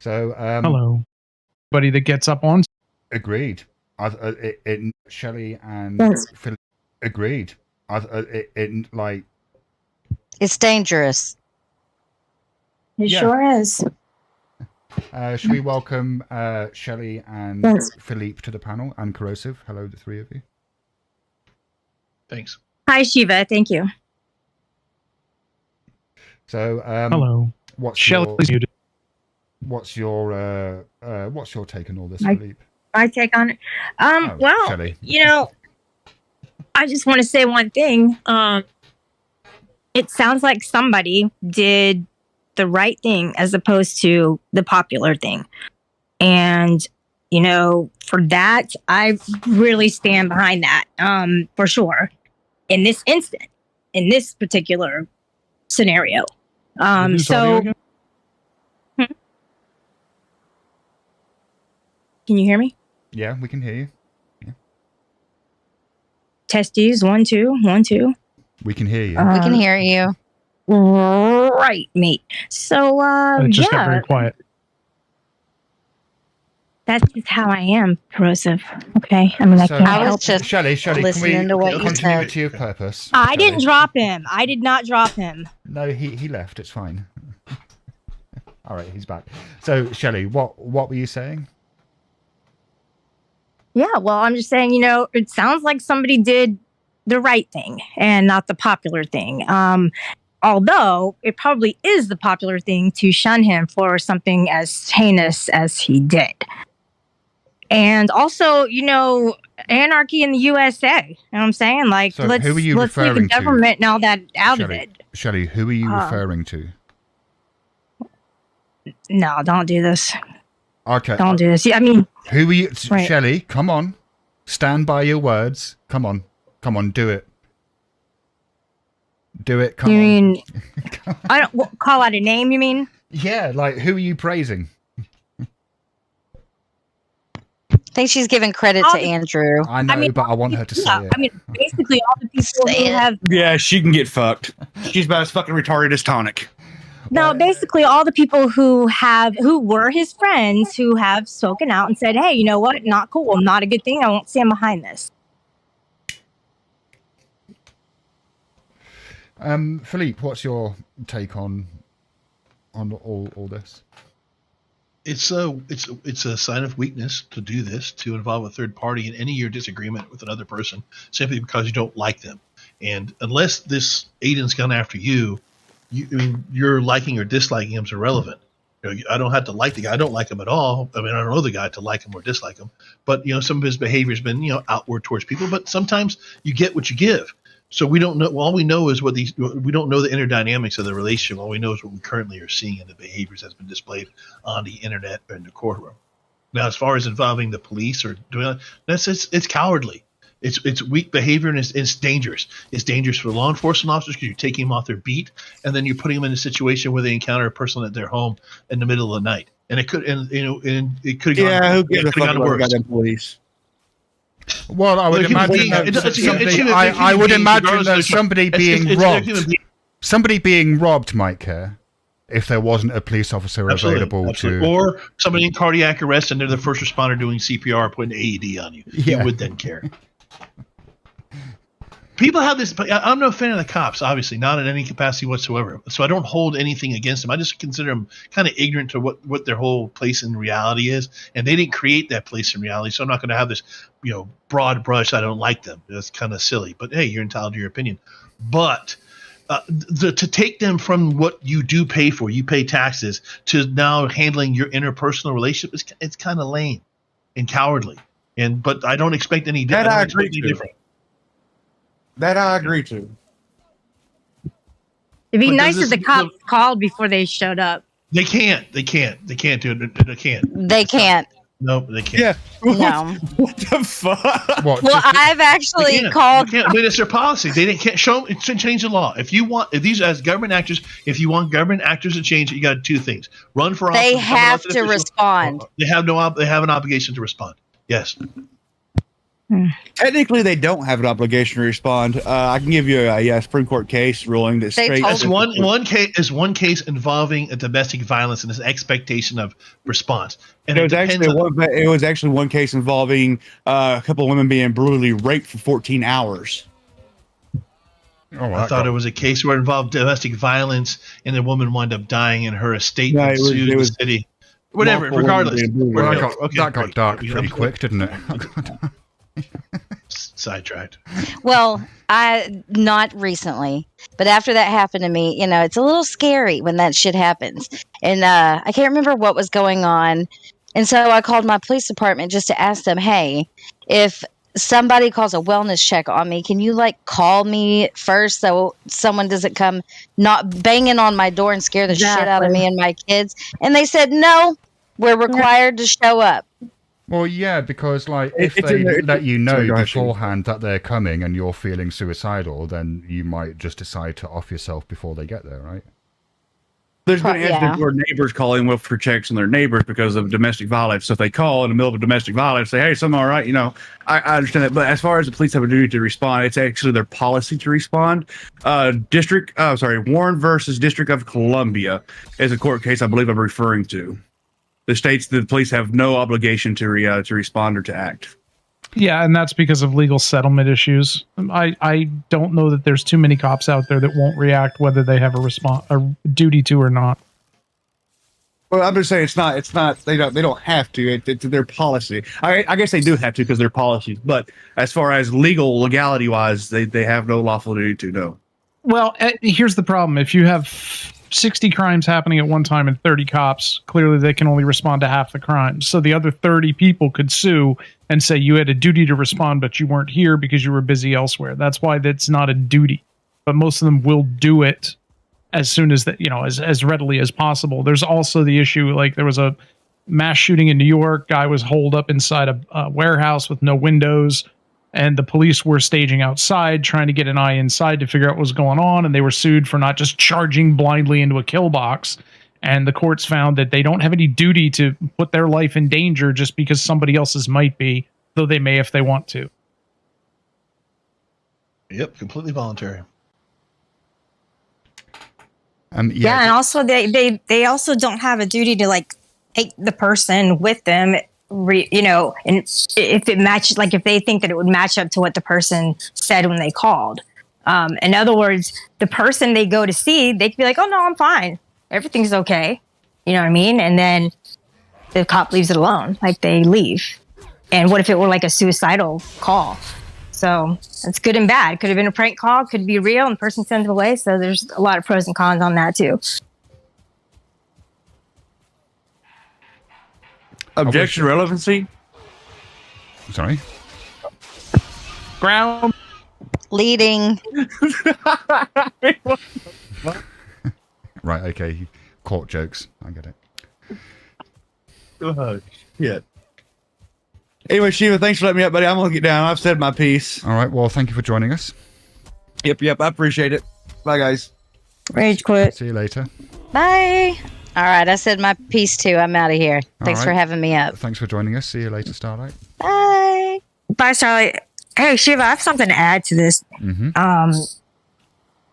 So, hello, buddy that gets up on. Agreed. Shelley and Philip agreed. Like, it's dangerous. It sure is. Should we welcome Shelley and Philippe to the panel, and Corrosive? Hello, the three of you. Thanks. Hi, Shiva. Thank you. So, hello. What's your take on all this, Philippe? My take on it. Well, Shelley. I just want to say one thing. It sounds like somebody did the right thing as opposed to the popular thing. And, for that, I really stand behind that, for sure. In this instant, in this particular scenario. Can you hear me? Yeah, we can hear you. Yeah. Testes, 1, 2, 1, 2. We can hear you. We can hear you. Right, mate. So, it just got very quiet. That's just how I am, Corrosive. Okay, I mean, I can't help just Shelley, listening to what you said. Continuity of purpose. I didn't drop him. I did not drop him. No, he left. It's fine. All right, he's back. So, Shelley, what were you saying? Yeah, well, I'm just saying, it sounds like somebody did the right thing and not the popular thing. Although it probably is the popular thing to shun him for something as heinous as he did. And also, anarchy in the USA. You know what I'm saying? Like, So let's who are you leave the referring to? government and all that out of it. Shelley, who are you referring to? No, don't do this. Okay. Don't do this. Yeah, I mean, who are you? Right. Shelley, come on. Stand by your words. Come on, do it. Do it. Come you on. mean I don't call out a name? You mean? Yeah, like who are you praising? I think she's giving credit to Andrew. I know, but I want her to say it. I mean, basically all the people who have Yeah, she can get fucked. She's about as fucking retarded as Tonic. no, basically all the people who were his friends who have spoken out and said, "Hey, you know what? Not cool. Not a good thing. I won't stand behind this." Philippe, what's your take on all this? It's a sign of weakness to do this, to involve a third party in any of your disagreement with another person simply because you don't like them. And unless this agent's gone after you, your liking or disliking him is irrelevant. I don't have to like the guy. I don't like him at all. I mean, I don't know the guy to like him or dislike him. But some of his behavior has been outward towards people. But sometimes you get what you give. So we don't know. All we know is we don't know the inner dynamics of the relationship. All we know is what we currently are seeing in the behaviors that's been displayed on the internet or in the courtroom. Now, as far as involving the police or doing that, it's cowardly. It's weak behavior and it's dangerous. It's dangerous for law enforcement officers because you're taking them off their beat and then you're putting them in a situation where they encounter a person at their home in the middle of the night. And it could have gone worse. Police. Well, I would imagine that somebody being robbed might care if there wasn't a police officer available to, or somebody in cardiac arrest and they're the first responder doing CPR, putting AED on you. Yeah. You would then care. People have this. I'm no fan of the cops, obviously, not in any capacity whatsoever. So I don't hold anything against them. I just consider them kind of ignorant to what their whole place in reality is, and they didn't create that place in reality. So I'm not going to have this, broad brush. I don't like them. That's kind of silly. But hey, you're entitled to your opinion. But to take them from what you do pay for, you pay taxes, to now handling your interpersonal relationship, it's kind of lame and cowardly. But I don't expect any That I agree to. different. That I agree to. It'd be nice if the cops called before they showed up. They can't do it. They can't. They can't. No, they can't. Yeah. No. What the fuck? what? Well, I've actually called. They can't. I mean, it's their policy. Can't show them. It's to change the law. If these as government actors, if you want government actors to change it, you got to do 2 things: run for office. They have to respond. They have an obligation to respond. Yes. Technically, they don't have an obligation to respond. I can give you a Supreme Court case ruling that They straight. told That's one case involving a domestic violence and this expectation of response. And It was actually one case involving a couple of women being brutally raped for 14 hours. Oh, I thought it was a case where it involved domestic violence and the woman wound up dying in her estate No, and sued the city. Whatever, regardless. That got dark pretty quick, didn't it? Sidetracked. Well, not recently, but after that happened to me, it's a little scary when that shit happens. And I can't remember what was going on. And so I called my police department just to ask them, hey, if somebody calls a wellness check on me, can you call me first so someone doesn't come not banging on my door and scare the shit out of me and my kids? And they said, no, we're required to show up. Well, yeah, because if they let you know beforehand that they're coming and you're feeling suicidal, then you might just decide to off yourself before they get there, right? There's been instances where neighbors calling for checks on their neighbors because of domestic violence. So if they call in the middle of domestic violence, say, hey, something all right, I understand that. But as far as the police have a duty to respond, it's actually their policy to respond. Warren versus District of Columbia is a court case I believe I'm referring to. The states that the police have no obligation to respond or to act. Yeah, and that's because of legal settlement issues. I don't know that there's too many cops out there that won't react whether they have a duty to or not. Well, I'm just saying it's not. They don't have to. It's their policy. I guess they do have to because they're policies. But as far as legality wise, they have no lawful duty to. No. Well, here's the problem: if you have 60 crimes happening at one time and 30 cops, clearly they can only respond to half the crimes. So the other 30 people could sue and say you had a duty to respond, but you weren't here because you were busy elsewhere. That's why that's not a duty. But most of them will do it as soon as as readily as possible. There's also the issue, there was a mass shooting in New York. Guy was holed up inside a warehouse with no windows. And the police were staging outside, trying to get an eye inside to figure out what was going on. And they were sued for not just charging blindly into a kill box. And the courts found that they don't have any duty to put their life in danger just because somebody else's might be, though they may if they want to. Yep, completely voluntary. Yeah, and also they also don't have a duty to take the person with them. And if it matches, if they think that it would match up to what the person said when they called. In other words, the person they go to see, they could be like, oh, no, I'm fine. Everything's okay. You know what I mean? And then the cop leaves it alone. They leave. And what if it were a suicidal call? So it's good and bad. Could have been a prank call, could be real, and the person sends it away. So there's a lot of pros and cons on that, too. Objection relevancy? Sorry? Ground. Leading. Right, okay. Court jokes. I get it. Oh, shit. Anyway, Shiva, thanks for letting me up, buddy. I'm going to get down. I've said my piece. All right, well, thank you for joining us. Yep. I appreciate it. Bye, guys. Rage quit. See you later. Bye. All right, I said my piece too. I'm out of here. Thanks for having me up. Thanks for joining us. See you later, Starlight. Bye. Bye, Starlight. Hey, Shiva, I have something to add to this. Mm-hmm.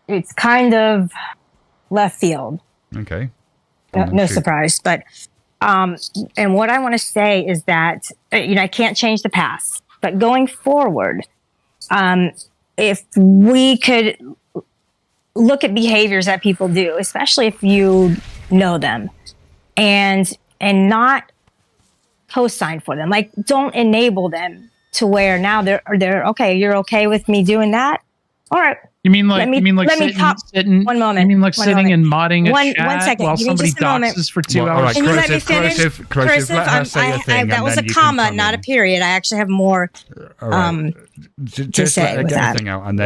It's kind of left field. Okay. No surprise, but and what I want to say is that I can't change the past, but going forward, if we could look at behaviors that people do, especially if you know them, and not co-sign for them. Don't enable them to where now they're okay. You're okay with me doing that? All right. You mean sitting? One moment. You mean sitting and modding a chat one second. while somebody doxes for 2 hours? All right, Can you let me finish? Corrosive, let her say a thing, that was a comma, not a period. I actually have more. Just say let her with get that. the thing out, and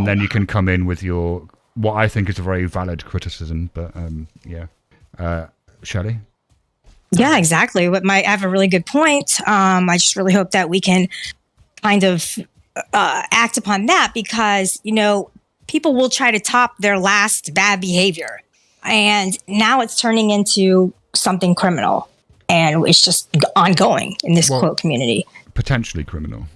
then you can come in with your what I think is a very valid criticism. But Shelley. Yeah, exactly. I have a really good point. I just really hope that we can kind of act upon that because people will try to top their last bad behavior, and now it's turning into something criminal, and it's just ongoing in this quote community. Potentially criminal.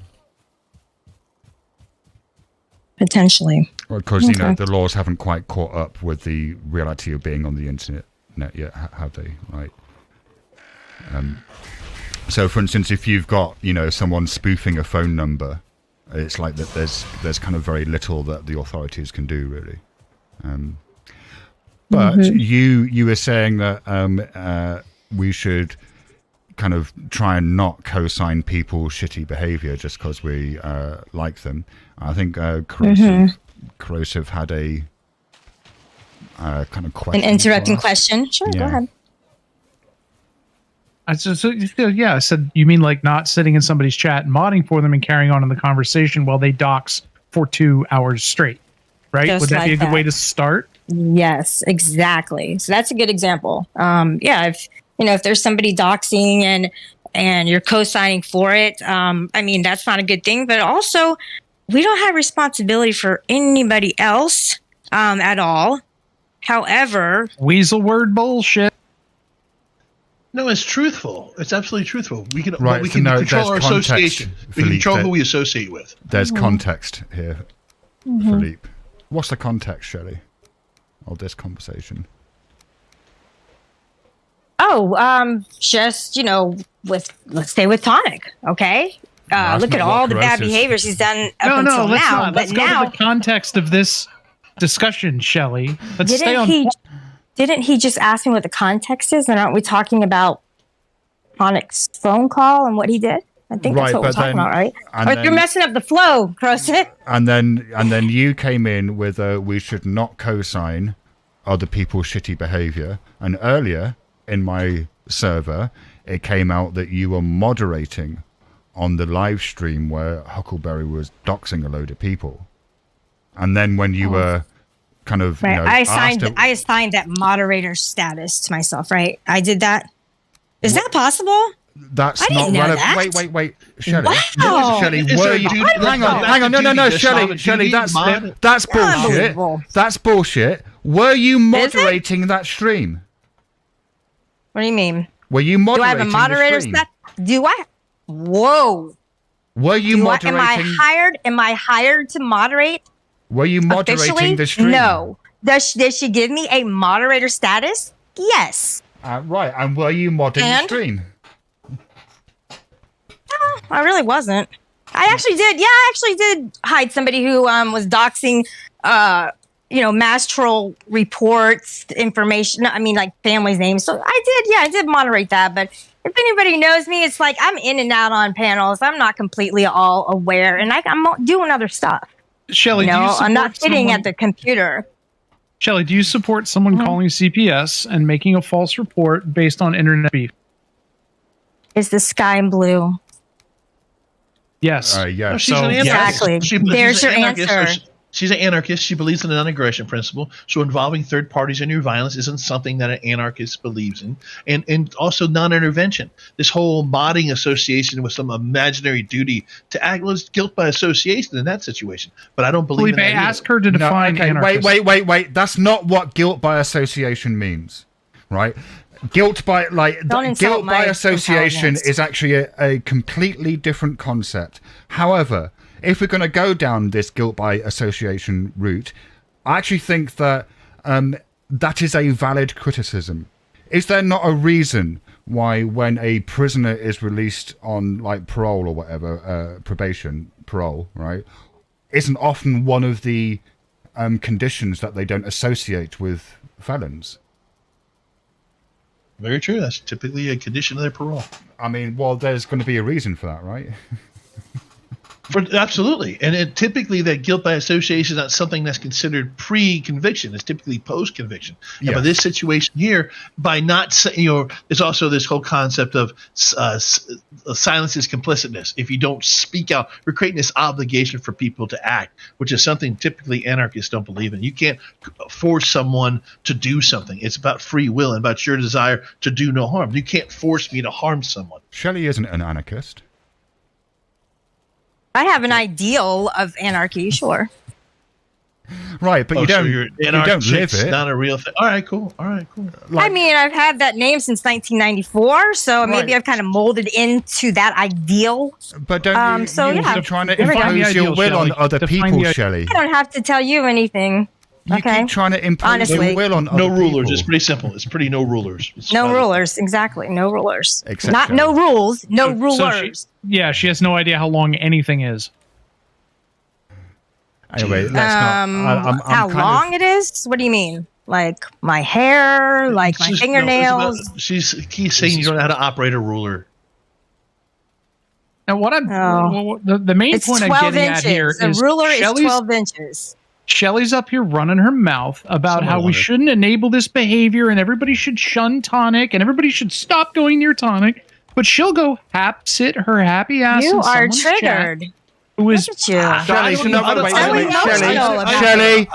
Potentially. Because you know the laws haven't quite caught up with the reality of being on the internet yet, have they? Right. So, for instance, if you've got someone spoofing a phone number, it's like that. There's kind of very little that the authorities can do really. But you were saying that we should kind of try and not co-sign people's shitty behavior just because we like them. I think Corrosive had a kind of question. An interrupting question. Sure, go ahead. I said, you mean like not sitting in somebody's chat and modding for them and carrying on in the conversation while they dox for 2 hours straight, right? Just Would that like be a good that. way to start? Yes, exactly. So that's a good example. If there's somebody doxing and you're co-signing for it, I mean, that's not a good thing. But also, we don't have responsibility for anybody else at all. However, weasel word bullshit. No, it's truthful. It's absolutely truthful. We can Right, we so can no, control our there's context, association. We can Philippe, control who we associate with. There's context here, Philippe. What's the context, Shelley, of this conversation? Just let's stay with Tonic, okay? Look at all the bad behaviors he's done up until let's now. not. Let's But go now, to the context of this discussion, Shelley. Let's stay on. Didn't he just ask me what the context is? And aren't we talking about Tonic's phone call and what he did? I think that's what we're talking about, right? Or you're messing up the flow, Corrosive. And then you came in with we should not co-sign other people's shitty behavior. And earlier in my server, it came out that you were moderating on the live stream where Huckleberry was doxing a load of people. And then when you were kind of I assigned that moderator status to myself, right? I did that. Is that possible? That's I not didn't know relevant. that. Wait, Shelley. Wow. Shelley, Is were there a you? duty- Hang on. No, Shelley. That's bullshit. Unbelievable. That's bullshit. Were you moderating that stream? What do you mean? Were you Do I moderating have a moderator the stream? Do I? Whoa. Were you moderating? Am I hired to moderate? Were you moderating Officially? the stream? No. Did she give me a moderator status? Yes. Right. And were you modding the And? stream? No, I really wasn't. I actually did. Yeah, I actually did hide somebody who was doxing, mass troll reports, information. I mean, like family's names. So I did moderate that. But if anybody knows me, it's like I'm in and out on panels. I'm not completely all aware, and I'm doing other stuff. Shelley, I'm not sitting at the computer. Shelley, do you support someone calling CPS and making a false report based on internet beef? Is the sky blue? Yes. Yeah. No, she's an anarchist. Exactly. There's your answer. She's an anarchist. She believes in the non-aggression principle. So involving third parties in your violence isn't something that an anarchist believes in. And also non-intervention. This whole modding association with some imaginary duty to act was guilt by association in that situation. But I don't believe in that either. Ask her to define anarchist. Wait. That's not what guilt by association means, right? Guilt by association is actually a completely different concept. However, if we're going to go down this guilt by association route, I actually think that that is a valid criticism. Is there not a reason why when a prisoner is released on like parole or whatever, parole, right, isn't often one of the conditions that they don't associate with felons? Very true. That's typically a condition of their parole. I mean, well, there's going to be a reason for that, right? Absolutely. And typically that guilt by association is not something that's considered pre-conviction. It's typically post-conviction. Yes. But this situation here, by not, there's also this whole concept of silence is complicitness. If you don't speak out, we're creating this obligation for people to act, which is something typically anarchists don't believe in. You can't force someone to do something. It's about free will and about your desire to do no harm. You can't force me to harm someone. Shelley isn't an anarchist. I have an ideal of anarchy, sure. Right, but you don't live it. Not a real thing. All right, cool. I mean, I've had that name since 1994, so maybe I've kind of molded into that ideal. But don't you, so you're trying to Define the impose your ideal, will on Shelley. other Define people, the- Shelley. I don't have to tell you anything. You keep trying to impose your will on other No rulers. people. It's pretty simple. It's pretty no rulers. No rulers, exactly. No rulers. Except Not Shelley. no rules, no So rulers. she has no idea how long anything is. Anyway, let's not. I'm how kind long it is? What do you mean? Like my hair, like my fingernails? He's saying you don't know how to operate a ruler. Now, the main It's point I'm 12 getting at here inches. is The ruler is Shelley's 12 inches. Shelley's up here running her mouth about how we shouldn't enable this behavior and everybody should shun Tonic and everybody should stop going near Tonic. But she'll go sit her happy ass You in are someone's triggered. chat. Who is Look at you. Shelley, no, wait, I'm emotional about Shelley,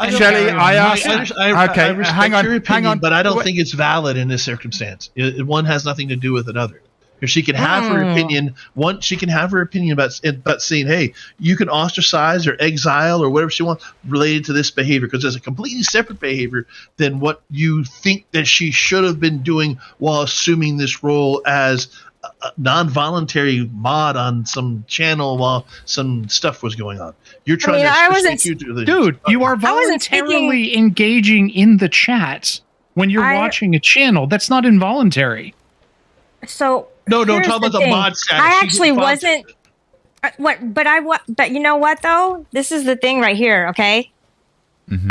I asked. I Okay, respect hang on, your opinion, but I don't Wait. think it's valid in this circumstance. One has nothing to do with another. If she can have her opinion, she can have her opinion about saying, hey, you can ostracize or exile or whatever she wants related to this behavior, because there's a completely separate behavior than what you think that she should have been doing while assuming this role as a non-voluntary mod on some channel while some stuff was going on. You're trying Dude, you are voluntarily engaging in the chat when you're watching a channel. That's not involuntary. So no, here's talk about the thing. mod status. I actually wasn't. But you know what though? This is the thing right here. Okay,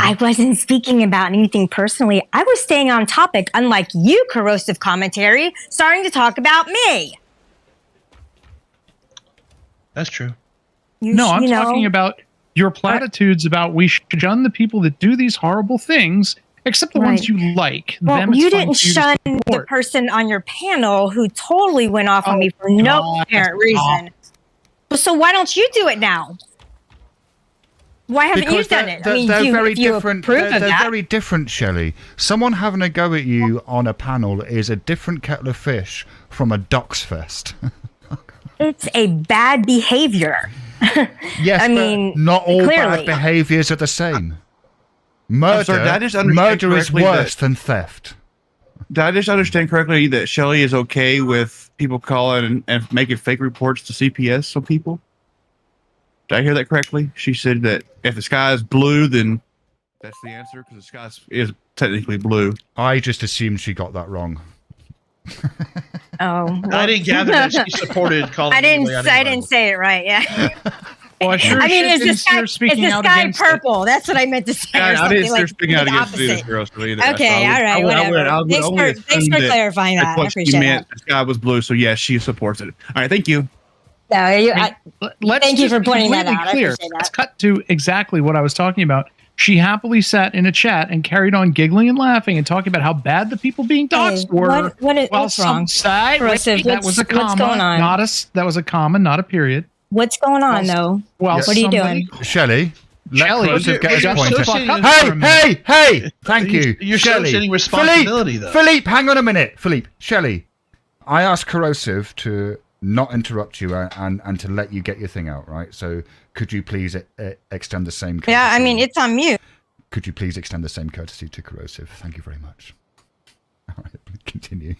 I wasn't speaking about anything personally. I was staying on topic, unlike you, corrosive commentary, starting to talk about me. That's true. I'm talking about your platitudes about we should shun the people that do these horrible things, except the ones you like. Well, you didn't shun the person on your panel who totally went off on me for no apparent reason. So why don't you do it now? Why haven't you done it? I mean, they're very you different. approve of They're that. very different, Shelley. Someone having a go at you on a panel is a different kettle of fish from a docs fest. It's a bad behavior. Yes, I mean, not all clearly. bad behaviors are the same. Murder is worse than theft. Did I just understand correctly that Shelley is okay with people calling and making fake reports to CPS on people? Did I hear that correctly? She said that if the sky is blue, then that's the answer, because the sky is technically blue. I just assumed she got that wrong. Oh, I didn't gather that she supported calling. I didn't say it right. Yeah. Well, I mean, is the sky purple? That's what I meant to say. I didn't start speaking out against this girl. Okay, all right, whatever. Thanks for clarifying that. I appreciate it. The sky was blue, so yes, she supports it. All right, thank you. No, thank you for pointing that out. Clear. I appreciate that. Let's cut to exactly what I was talking about. She happily sat in a chat and carried on giggling and laughing and talking about how bad the people being doxxed were. What's wrong? Corrosive, that was a comma. What's going on? That was a comma, not a period. What's going on, though? What are you doing? Shelley, let Corrosive get his point. associating- Hey! Thank you. You're Shelley. associating responsibility, though. Philippe, hang on a minute. Philippe, Shelley, I asked Corrosive to not interrupt you and to let you get your thing out, right? So could you please extend the same courtesy? Yeah, I mean, it's on mute. Could you please extend the same courtesy to Corrosive? Thank you very much. All right, continue.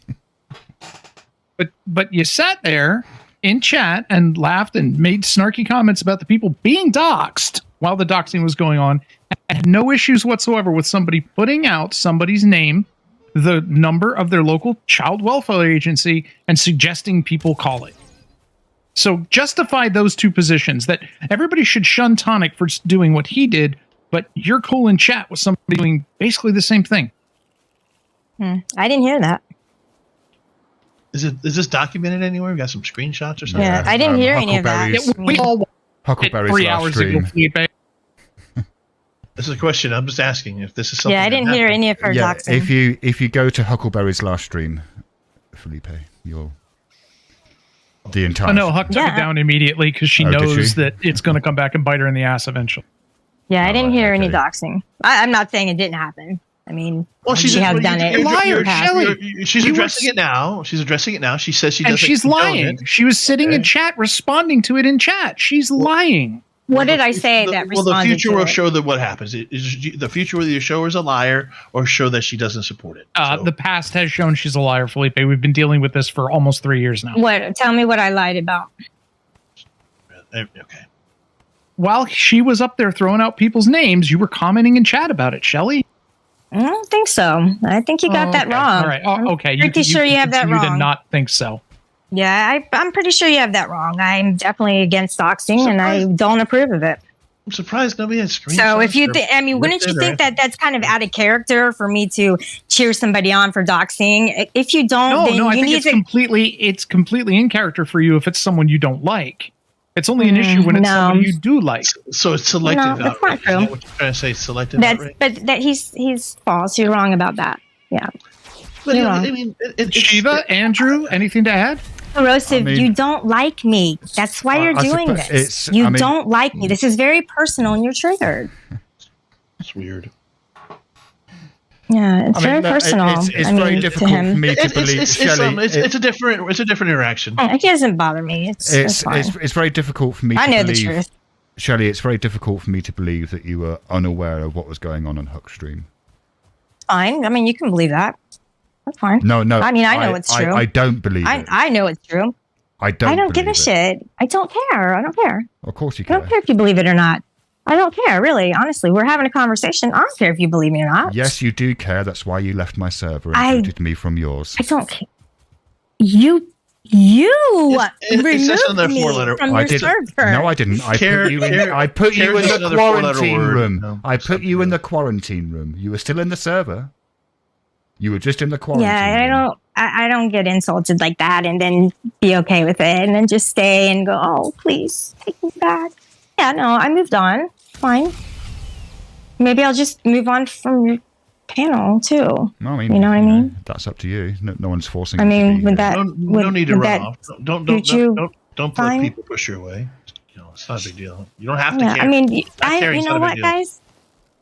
But you sat there in chat and laughed and made snarky comments about the people being doxxed while the doxing was going on, and had no issues whatsoever with somebody putting out somebody's name, the number of their local child welfare agency, and suggesting people call it. So justify those two positions, that everybody should shun Tonic for doing what he did, but you're cool in chat with somebody doing basically the same thing. I didn't hear that. Is this documented anywhere? We got some screenshots or something? Yeah, I didn't hear any of that. We all Huckleberry's 3 last hours stream. ago, Felipe. This is a question. I'm just asking if this is something. Yeah, I didn't hear any of her doxing. If you go to Huckleberry's last stream, Felipe, you'll the entire. Oh no, Huck took it down immediately because she knows that it's going to come back and bite her in the ass eventually. Yeah, I didn't hear any doxing. I'm not saying it didn't happen. I mean, she has done it. She's addressing it now. She's addressing it now. She says she doesn't. And she's lying. She was sitting in chat, responding to it in chat. She's lying. What did I say that Well, the responded future to will it? show that what happens. The future will either show her as a liar or show that she doesn't support it. The past has shown she's a liar, Felipe. We've been dealing with this for almost 3 years now. What? Tell me what I lied about. Okay. While she was up there throwing out people's names, you were commenting in chat about it, Shelly. I don't think so. I think you got that Okay. wrong. All right. Oh, okay. I'm pretty sure you have that continue to wrong. not think so. Yeah, I'm pretty sure you have that wrong. I'm definitely against doxing, and I don't approve of it. I'm surprised nobody has screenshots. So if you or think, I mean, wouldn't you looked at think it, that that's kind of out of character for me to cheer somebody on for doxing? If you don't, then No, I you think need it's completely in character for you if it's someone you don't like. It's only an issue when it's no. someone you do like. So it's selective No, that's outrage. not true. Is that what you're trying to say? Selective That's outrage? but that he's false. You're wrong about that. Yeah. But you're I wrong. mean, Shiva, Andrew, anything to add? Corrosive, I mean- you don't like me. That's why you're I doing suppose this. it's- You I mean- don't like me. This is very personal, and you're triggered. It's weird. Yeah, it's I mean, very no, personal. It's I mean, very to difficult him. for me to believe, Shelley. It's a different interaction. It doesn't bother me. It's fine. It's very difficult for me I to know believe. the truth. Shelley, it's very difficult for me to believe that you were unaware of what was going on Huck stream. Fine. I mean, you can believe that. That's fine. No. I mean, I know it's true. I don't believe it. I know it's true. I don't give a believe it. shit. I don't care. I don't care. Of course you I don't care. care if you believe it or not. I don't care, really. Honestly, we're having a conversation. I don't care if you believe me or not. Yes, you do care. That's why you left my server and I- booted me from yours. I don't care. You It says removed another me four-letter- from I your did. server. No, I didn't. I put you in. I put you in Care's the another four-letter quarantine word. room. No, I put you in something the quarantine room. You were still in the server. You were just in the quarantine. Yeah, room. I don't get insulted like that and then be okay with it and then just stay and go, oh, please take me back. Yeah, no, I moved on. Fine. Maybe I'll just move on from your panel too. No, I mean, You know what I mean? That's up to you. No one's forcing. I you to mean, be would here. that No need to would run that off. Don't fine? let people push your way. It's not a big deal. You don't have to Yeah, care. I mean, Not caring's you not know a what, big deal. guys?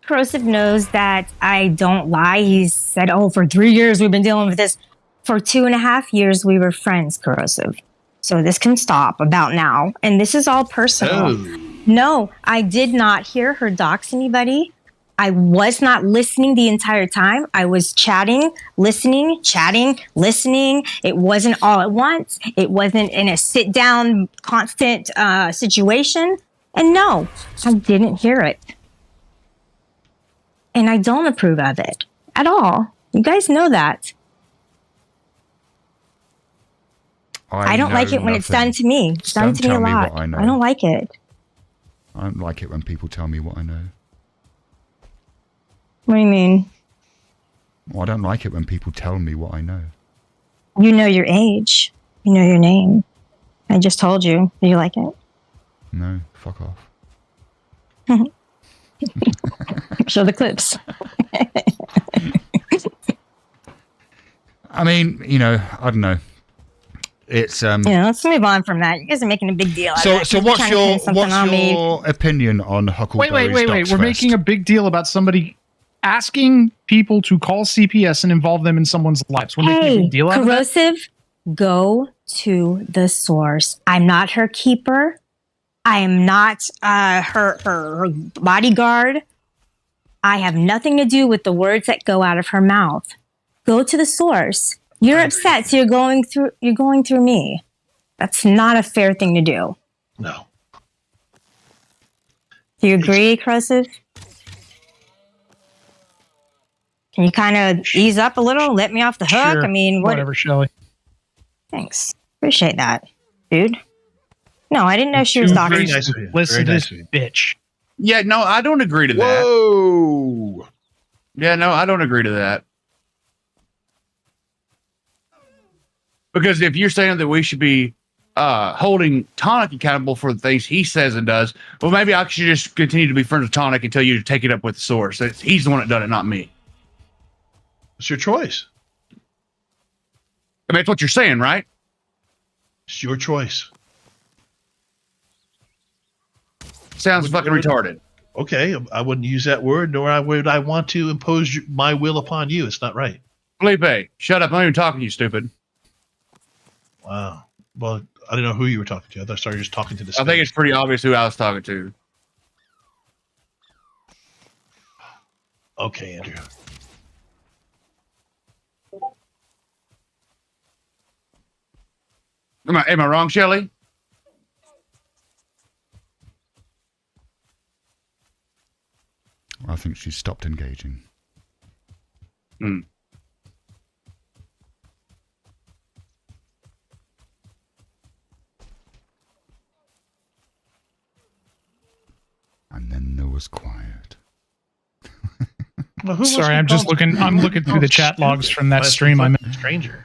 Corrosive knows that I don't lie. He said, oh, for 3 years we've been dealing with this. For 2.5 years we were friends, Corrosive. So this can stop about now. And this is all personal. Oh. No, I did not hear her dox anybody. I was not listening the entire time. I was chatting, listening, chatting, listening. It wasn't all at once. It wasn't in a sit down, constant situation. And no, I didn't hear it. And I don't approve of it at all. You guys know that. I don't know like it when it's nothing. done to me. It's done Don't to me a tell me lot. what I know. I don't like it. I don't like it when people tell me what I know. What do you mean? Well, I don't like it when people tell me what I know. You know your age. You know your name. I just told you. Do you like it? No, fuck off. Show the clips. I mean, I don't know. It's Yeah, let's move on from that. You guys are making a big deal out of So it. so You're what's trying to your pin something on me. opinion on Huckleberry's Wait. We're making a big deal about somebody asking people to call CPS and involve them in someone's lives. We're making a Hey, big deal out of that. Corrosive, go to the source. I'm not her keeper. I am not her bodyguard. I have nothing to do with the words that go out of her mouth. Go to the source. You're upset, so you're going through me. That's not a fair thing to do. No. Do you agree, Corrosive? Can you kind of ease up a little? Let me off the hook? Sure. I mean, what? Whatever, Shelly. Thanks. Appreciate that, dude. No, I didn't know she was Too talking. Very nice of you. Listen Very to nice this of you. bitch. Yeah, no, I don't agree to that. Whoa. Yeah, no, I don't agree to that. Because if you're saying that we should be holding Tonic accountable for the things he says and does, well, maybe I should just continue to be friends with Tonic and tell you to take it up with the source. He's the one that done it, not me. It's your choice. I mean, that's what you're saying, right? It's your choice. Sounds fucking retarded. Okay, I wouldn't use that word, nor would I want to impose my will upon you. It's not right. Felipe, shut up. I'm not even talking to you, stupid. Wow. Well, I didn't know who you were talking to. I thought I started just talking to the I think it's pretty obvious who I was talking to. Okay, Andrew. Am I wrong, Shelley? I think she's stopped engaging. Hmm. And then there was quiet. Well, who Sorry, wants I'm to just call- looking. I'm looking through the chat logs from that Unless stream I it's missed. a stranger,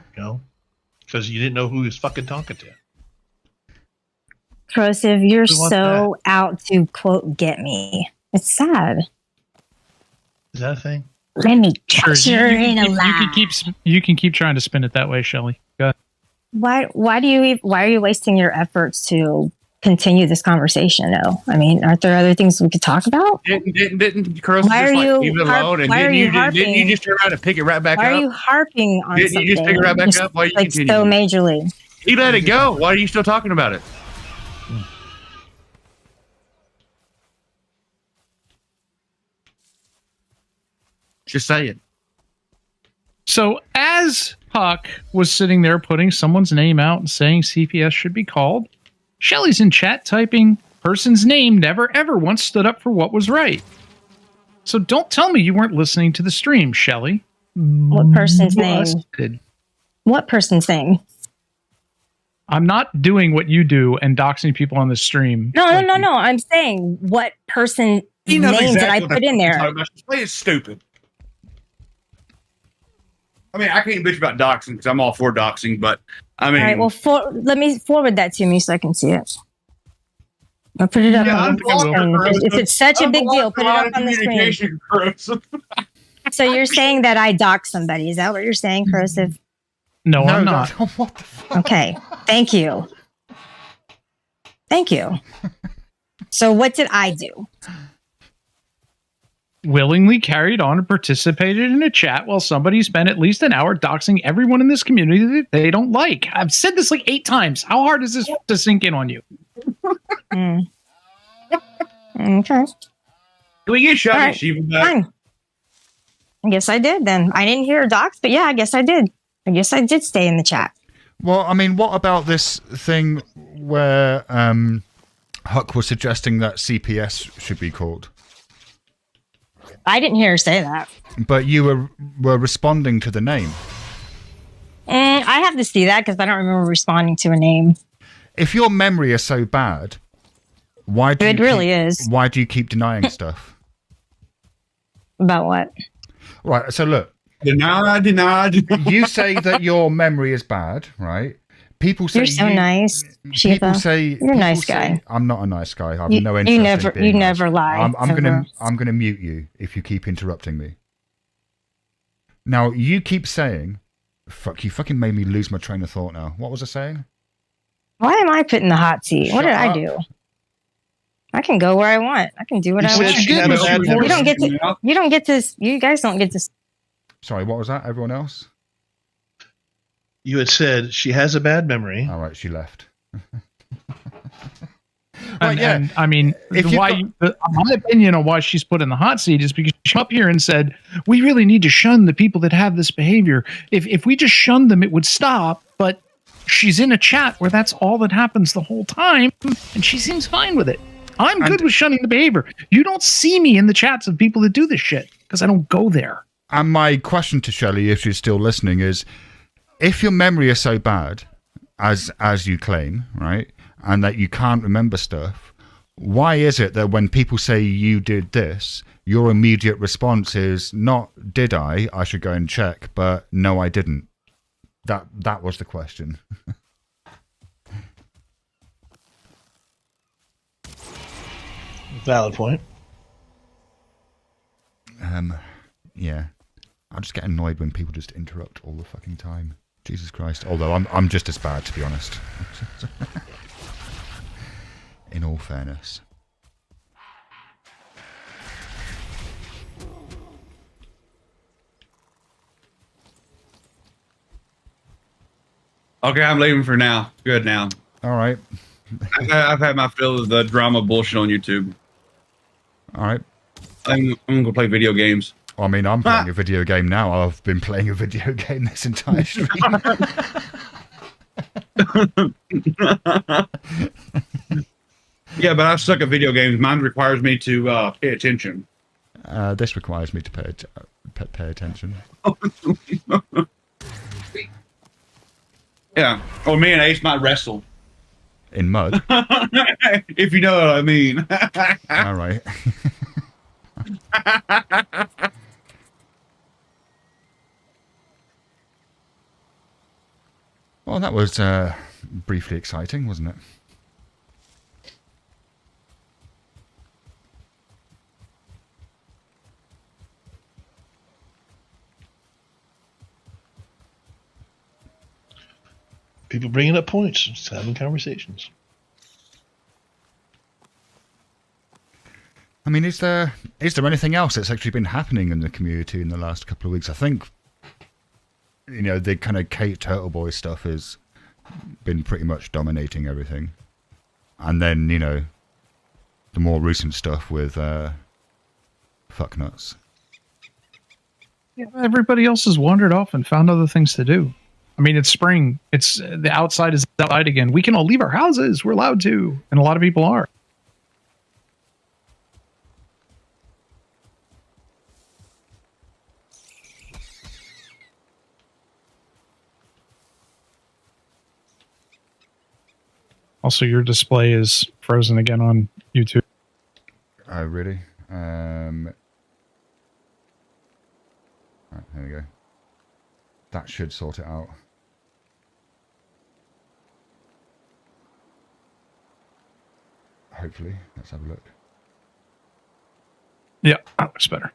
because you didn't know who he was fucking talking to. Corrosive, you're Who wants so out to quote get me. It's sad. Is that a thing? Let me Sure, catch her in a you lie. can keep trying to spin it that way, Shelley. Go ahead. Why are you wasting your efforts to continue this conversation though? I mean, aren't there other things we could talk about? Didn't Corrosive Why just are you leave it harp- alone? And why are you didn't you harping? just turn around and pick it right back Why up? are you harping on Didn't something? you just pick it right back Just, up? Why are you like so continuing? majorly? He let it go. Why are you still talking about it? Just say it. So as Huck was sitting there putting someone's name out and saying CPS should be called, Shelley's in chat typing, person's name never ever once stood up for what was right. So don't tell me you weren't listening to the stream, Shelley. What person's name? Busted. What person's name? I'm not doing what you do and doxing people on the stream. No. I'm saying what person's He name knows did exactly I what put the in fuck you're there? talking about. Just play it stupid. I mean, I can't bitch about doxing because I'm all for doxing, but I mean, All right, well, let me forward that to me so I can see it. I'll put it up Yeah, on I'm the screen. for If it's such a big deal, put it up on the screen. communication, Corrosive. So you're saying that I dox somebody? Is that what you're saying, Corrosive? No, I'm No, not. what the fuck? Okay, thank you. Thank you. So what did I do? Willingly carried on and participated in a chat while somebody spent at least an hour doxing everyone in this community that they don't like. I've said this like 8 times. How hard is this to sink in on you? Mm. Okay, Can we get shot All at right, Shiva back? fine. I guess I did then. I didn't hear a dox, but yeah, I guess I did. I guess I did stay in the chat. Well, I mean, what about this thing where Huck was suggesting that CPS should be called? I didn't hear her say that. But you were responding to the name. I have to see that because I don't remember responding to a name. If your memory is so bad, why do It you really keep, is. Why do you keep denying stuff? About what? Right. So look, Deny. you say that your memory is bad, right? People say You're so nice, Shiva. People say You're a nice guy. I'm not a nice guy. I have You- no you interest. never- in being you nice. never lie, I'm gonna mute you if you keep interrupting me. Now you keep saying, "Fuck!" You fucking made me lose my train of thought. Now, what was I saying? Why am I put in the hot seat? What Shut did I up. do? I can go where I want. I can do what You I said want. she had a bad memory. You don't get to. You don't get to. You guys don't get to. Sorry, what was that? Everyone else? You had said she has a bad memory. All right, she left. And I mean, If you've why? My opinion on why she's put in the hot seat is because she came up here and said we really need to shun the people that have this behavior. If we just shunned them, it would stop. But she's in a chat where that's all that happens the whole time, and she seems fine with it. I'm good with shunning the behavior. You don't see me in the chats of people that do this shit because I don't go there. And my question to Shelley, if she's still listening, is: if your memory is so bad, as you claim, right, and that you can't remember stuff, why is it that when people say you did this, your immediate response is not "did I? I should go and check," but "no, I didn't." That was the question. Valid point. Yeah, I just get annoyed when people just interrupt all the fucking time. Jesus Christ! Although I'm just as bad, to be honest. In all fairness. Okay, I'm leaving for now. Good now. All right. I've had my fill of the drama bullshit on YouTube. All right. I'm gonna go play video games. I mean, I'm playing a video game now. I've been playing a video game this entire stream. Yeah, but I suck at video games. Mine requires me to pay attention. This requires me to pay attention. Yeah. Or me and Ace might wrestle. In mud? If you know what I mean. All right. Well, that was briefly exciting, wasn't it? People bringing up points, just having conversations. I mean, is there anything else that's actually been happening in the community in the last couple of weeks? I think, the kind of Kate Turtleboy stuff has been pretty much dominating everything. And then, the more recent stuff with fucknuts. Yeah, everybody else has wandered off and found other things to do. I mean, it's spring. It's the outside is outside again. We can all leave our houses. We're allowed to. And a lot of people are. Also, your display is frozen again on YouTube. Oh, really? Right, there we go. That should sort it out. Hopefully. Let's have a look. Yeah, that looks better.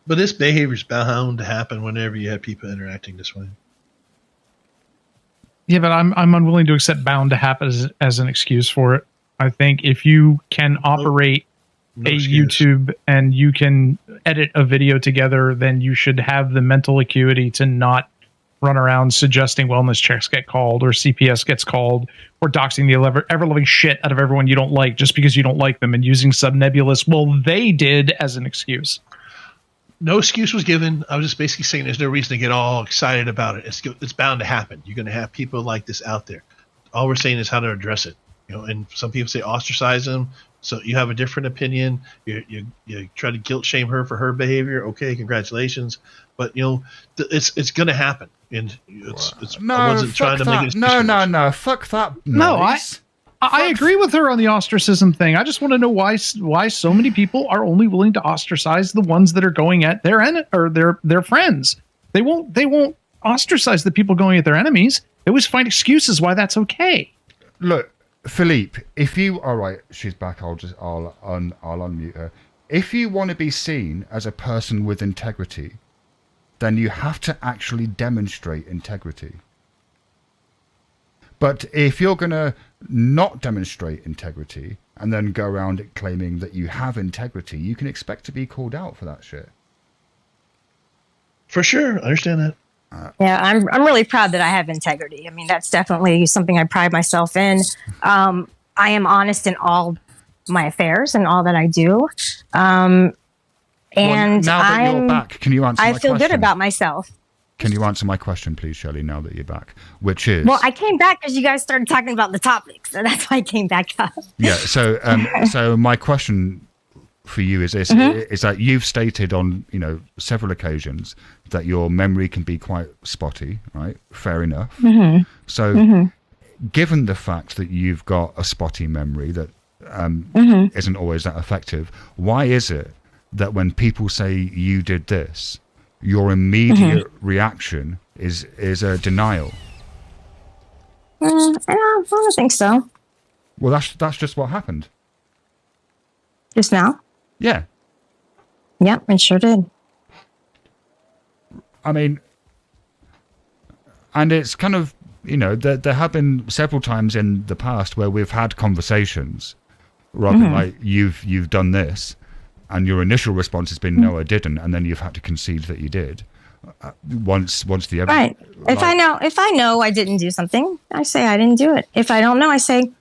But this behavior is bound to happen whenever you have people interacting this way. Yeah, but I'm unwilling to accept bound to happen as an excuse for it. I think if you can operate No a excuse. YouTube and you can edit a video together, then you should have the mental acuity to not run around suggesting wellness checks get called or CPS gets called or doxing the ever-loving shit out of everyone you don't like just because you don't like them and using subnebulous, well, they did as an excuse. No excuse was given. I was just basically saying there's no reason to get all excited about it. It's bound to happen. You're going to have people like this out there. All we're saying is how to address it. And some people say ostracize them. So you have a different opinion. You try to guilt shame her for her behavior. Okay, congratulations. But it's going to happen. And I wasn't trying to make it. No. Fuck that. No, noise. I agree with her on the ostracism thing. I just want to know why so many people are only willing to ostracize the ones that are going at their friends. They won't ostracize the people going at their enemies. They always find excuses why that's okay. Look, Philippe, if you all right, she's back. I'll unmute her. If you want to be seen as a person with integrity, then you have to actually demonstrate integrity. But if you're going to not demonstrate integrity and then go around claiming that you have integrity, you can expect to be called out for that shit. For sure. I understand that. Yeah, I'm really proud that I have integrity. I mean, that's definitely something I pride myself in. I am honest in all my affairs and all that I do. And now that you're back, can you answer my question? I feel good about myself. Can you answer my question, please, Shelley, now that you're back? Which is... Well, I came back because you guys started talking about the topic, so that's why I came back up. Yeah, so my question for you is this, is that you've stated on, several occasions that your memory can be quite spotty, right? Fair enough. So given the fact that you've got a spotty memory that isn't always that effective, why is it that when people say you did this, your immediate reaction is a denial? I don't think so. Well, that's just what happened. Just now? Yeah. Yep, it sure did. I mean, and it's kind of, there have been several times in the past where we've had conversations, rather than like, you've done this, and your initial response has been, no, I didn't, and then you've had to concede that you did. once the evidence. Right. If I know I didn't do something, I say I didn't do it. If I don't know, I say,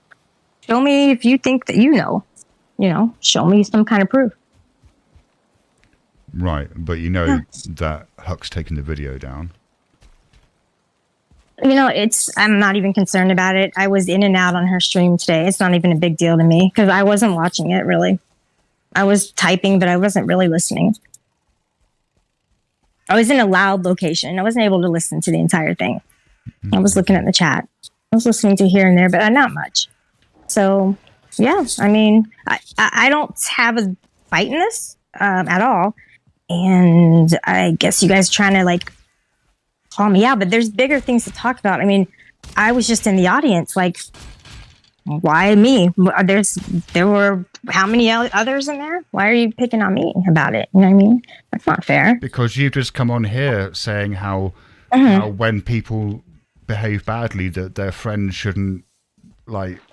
show me if you think that you know. Show me some kind of proof. Right, but that Huck's taken the video down. I'm not even concerned about it. I was in and out on her stream today. It's not even a big deal to me because I wasn't watching it really. I was typing, but I wasn't really listening. I was in a loud location. I wasn't able to listen to the entire thing. I was looking at the chat. I was listening to here and there, but not much. So, yeah, I mean, I don't have a fight in this at all. And I guess you guys are trying to call me out, but there's bigger things to talk about. I mean, I was just in the audience. Why me? There were how many others in there? Why are you picking on me about it? You know what I mean? That's not fair. Because you've just come on here saying how when people behave badly, that their friends shouldn't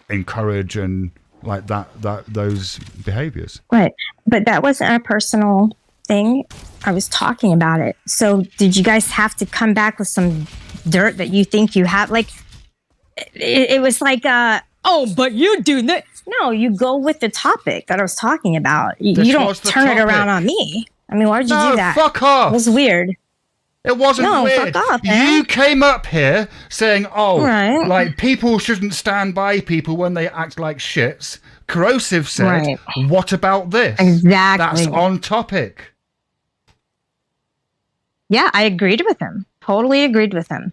encourage and those behaviors. Right, but that wasn't a personal thing. I was talking about it. So did you guys have to come back with some dirt that you think you have? It was oh, but you do that. No, you go with the topic that I was talking about. You don't turn it around on me. I mean, why did you do that? Fuck off. It was weird. It wasn't weird. Fuck off, man. You came up here saying, people shouldn't stand by people when they act like shits. Corrosive said, what about this? Exactly. That's on topic. Yeah, I agreed with him. Totally agreed with him.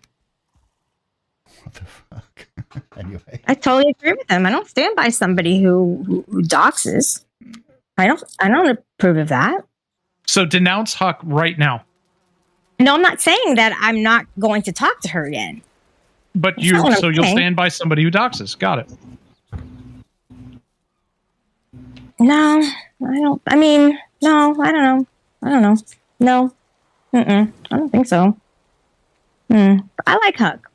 What the fuck? Anyway. I totally agree with him. I don't stand by somebody who doxes. I don't approve of that. So denounce Huck right now. No, I'm not saying that I'm not going to talk to her again. But you'll stand by somebody who doxes. Got it. No, I don't. I mean, no, I don't know. No. I don't think so. I like Huck.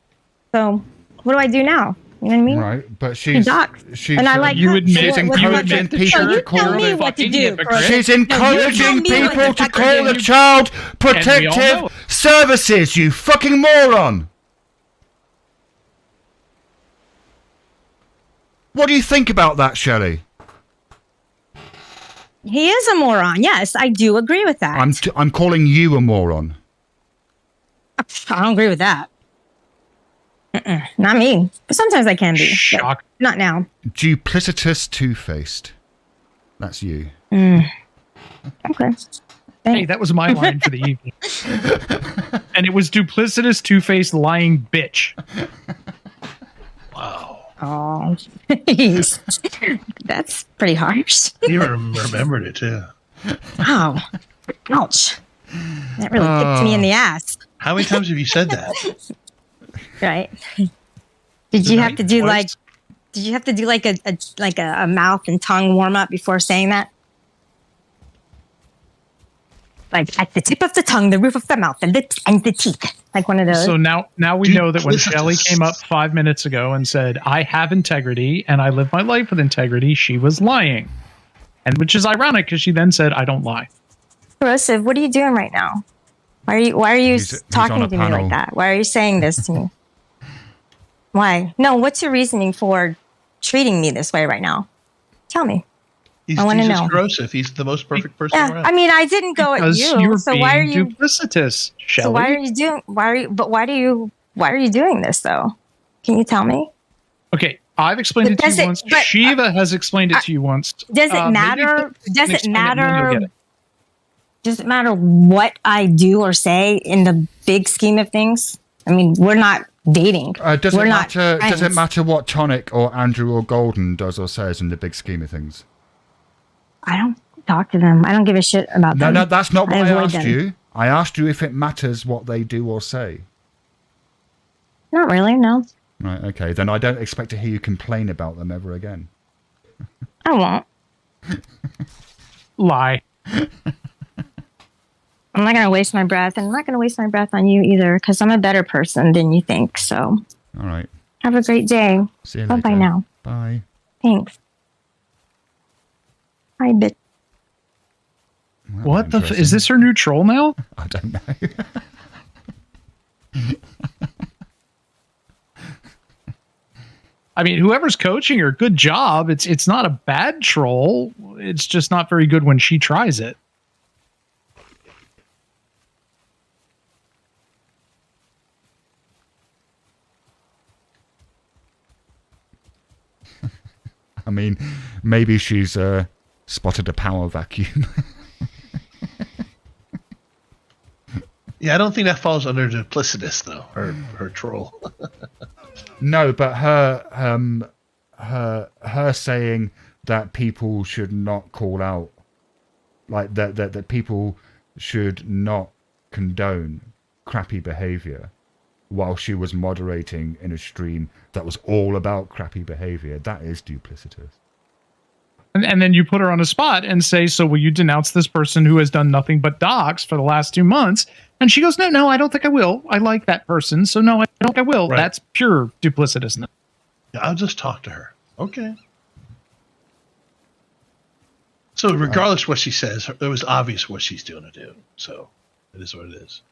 So what do I do now? You know what I mean? Right, but she's and I like you Huck. she's encouraging people to call me what to do. She's encouraging people to call the child protective services, you fucking moron. What do you think about that, Shelley? He is a moron. Yes, I do agree with that. I'm calling you a moron. I don't agree with that. Not me. But sometimes I can be. Shock. Not now. Duplicitous two-faced. That's you. Okay. Hey, that was my line for the evening. And it was duplicitous, two-faced, lying bitch. Wow. Oh, jeez. That's pretty harsh. You remembered it, too. Wow. Ouch. That really kicked me in the ass. How many times have you said that? Right. Did you have to do a mouth and tongue warm up before saying that? Like at the tip of the tongue, the roof of the mouth, the lips and the teeth. Like one of those. So now we know that when Shelley came up 5 minutes ago and said, I have integrity and I live my life with integrity, she was lying. And which is ironic because she then said, I don't lie. Corrosive, what are you doing right now? Why are you talking to me like that? Why are you saying this to me? Why? No, what's your reasoning for treating me this way right now? Tell me. I want to know. Corrosive. He's the most perfect person around. I mean, I didn't go at you. So why are you duplicitous, Shelley? So why are you doing? Why are you doing this though? Can you tell me? Okay, I've explained it to you once. Shiva has explained it to you once. Does it matter? Does it matter? Does it matter what I do or say in the big scheme of things? I mean, we're not dating. Does it matter what Tonic or Andrew or Golden does or says in the big scheme of things? I don't talk to them. I don't give a shit about them. No, that's not what I asked you. I asked you if it matters what they do or say. Not really, no. Right, okay. Then I don't expect to hear you complain about them ever again. I won't. Lie. I'm not going to waste my breath, and I'm not going to waste my breath on you either, because I'm a better person than you think, so. All right. Have a great day. See you later. Bye-bye now. Bye. Thanks. Hi, bitch. What the is this her new troll now? I don't know. I mean, whoever's coaching her, good job. It's not a bad troll. It's just not very good when she tries it. I mean, maybe she's spotted a power vacuum. Yeah, I don't think that falls under duplicitous though, her troll. No, but her saying that people should not call out, like that people should not condone crappy behavior, while she was moderating in a stream that was all about crappy behavior. That is duplicitous. And then you put her on a spot and say, so will you denounce this person who has done nothing but docs for the last 2 months? And she goes, no, I don't think I will. I like that person. So no, I don't think I will. Right. That's pure duplicitousness. Yeah, I'll just talk to her. Okay. So regardless what she says, it was obvious what she's doing to do. So it is what it is.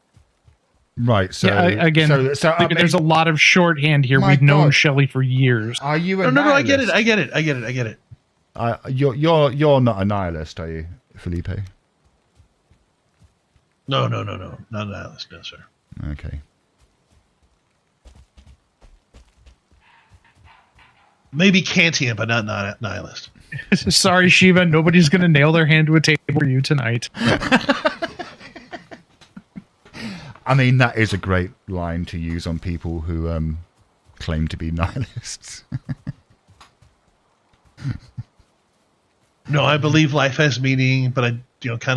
Right. So yeah, again, so I mean, there's a lot of shorthand here. My We've known God. Shelley for years. Are you a No, I get nihilist? it. You're not a nihilist, are you, Felipe? No. Not a nihilist, no, sir. Okay. Maybe Kantian, but not nihilist. Sorry, Shiva. Nobody's going to nail their hand to a table for you tonight. I mean, that is a great line to use on people who claim to be nihilists. No, I believe life has meaning, but I kind of